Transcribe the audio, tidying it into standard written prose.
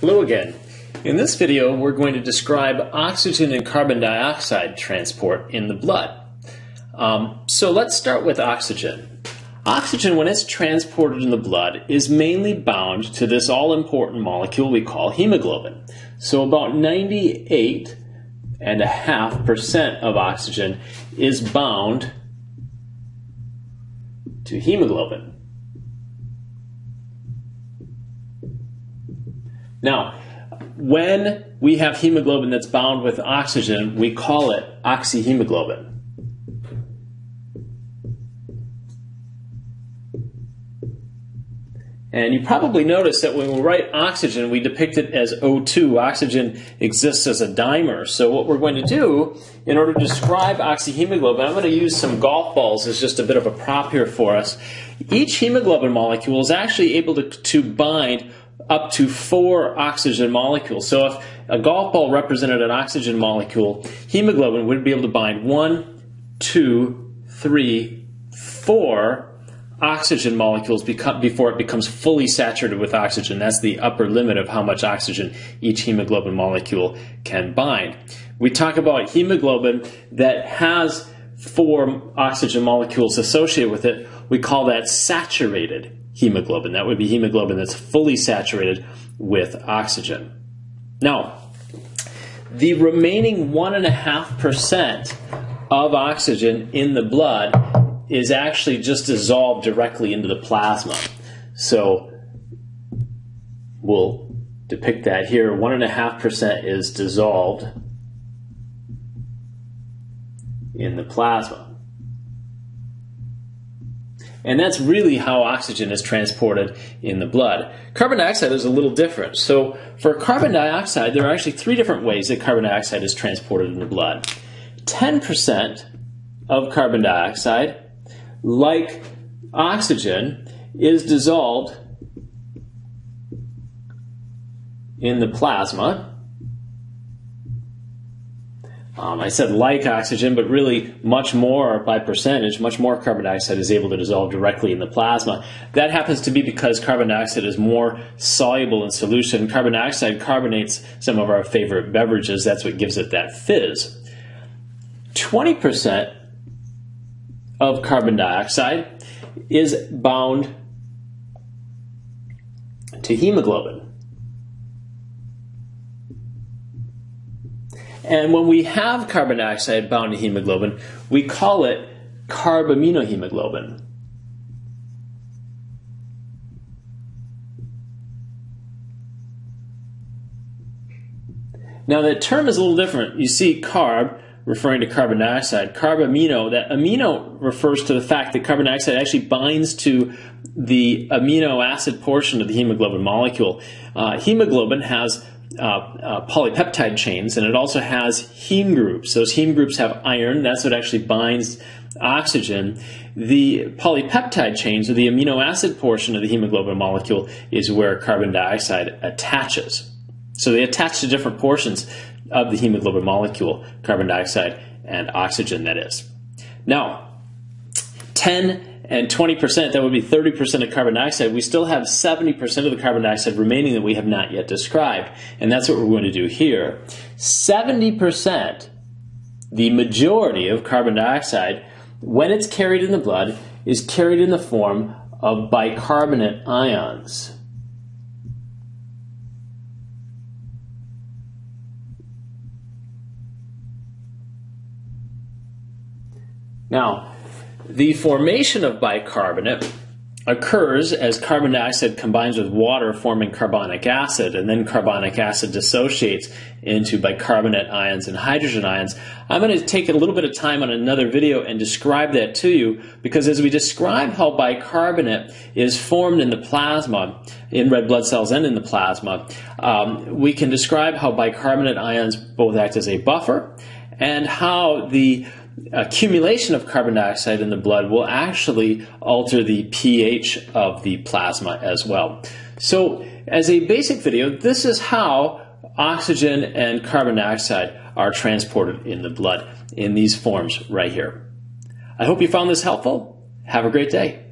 Hello again. In this video, we're going to describe oxygen and carbon dioxide transport in the blood. So let's start with oxygen. Oxygen, when it's transported in the blood, is mainly bound to this all-important molecule we call hemoglobin. So about 98.5% of oxygen is bound to hemoglobin. Now, when we have hemoglobin that's bound with oxygen, we call it oxyhemoglobin. And you probably noticed that when we write oxygen, we depict it as O2. Oxygen exists as a dimer. So what we're going to do, in order to describe oxyhemoglobin, I'm going to use some golf balls as just a bit of a prop here for us. Each hemoglobin molecule is actually able to bind up to 4 oxygen molecules. So if a golf ball represented an oxygen molecule, hemoglobin would be able to bind 1, 2, 3, 4 oxygen molecules before it becomes fully saturated with oxygen. That's the upper limit of how much oxygen each hemoglobin molecule can bind. We talk about hemoglobin that has 4 oxygen molecules associated with it. We call that saturated hemoglobin. That would be hemoglobin that's fully saturated with oxygen. Now, the remaining 1.5% of oxygen in the blood is actually just dissolved directly into the plasma. So we'll depict that here. 1.5% is dissolved in the plasma. And that's really how oxygen is transported in the blood. Carbon dioxide is a little different. So for carbon dioxide, there are actually 3 different ways that carbon dioxide is transported in the blood. 10% of carbon dioxide, like oxygen, is dissolved in the plasma. I said like oxygen, but really much more by percentage, much more carbon dioxide is able to dissolve directly in the plasma. That happens to be because carbon dioxide is more soluble in solution. Carbon dioxide carbonates some of our favorite beverages. That's what gives it that fizz. 20% of carbon dioxide is bound to hemoglobin. And when we have carbon dioxide bound to hemoglobin, we call it carbaminohemoglobin. Now that term is a little different. You see carb referring to carbon dioxide. Carbamino, that amino refers to the fact that carbon dioxide actually binds to the amino acid portion of the hemoglobin molecule. Hemoglobin has polypeptide chains, and it also has heme groups. Those heme groups have iron. That's what actually binds oxygen. The polypeptide chains, or the amino acid portion of the hemoglobin molecule, is where carbon dioxide attaches. So they attach to different portions of the hemoglobin molecule, carbon dioxide and oxygen, that is. Now, 10 and 20%, that would be 30% of carbon dioxide. We still have 70% of the carbon dioxide remaining that we have not yet described. And that's what we're going to do here. 70%, the majority of carbon dioxide, when it's carried in the blood, is carried in the form of bicarbonate ions. Now, the formation of bicarbonate occurs as carbon dioxide combines with water, forming carbonic acid, and then carbonic acid dissociates into bicarbonate ions and hydrogen ions. I'm going to take a little bit of time on another video and describe that to you, because as we describe how bicarbonate is formed in the plasma, in red blood cells and in the plasma, we can describe how bicarbonate ions both act as a buffer, and how the accumulation of carbon dioxide in the blood will actually alter the pH of the plasma as well. So as a basic video, this is how oxygen and carbon dioxide are transported in the blood in these forms right here. I hope you found this helpful. Have a great day.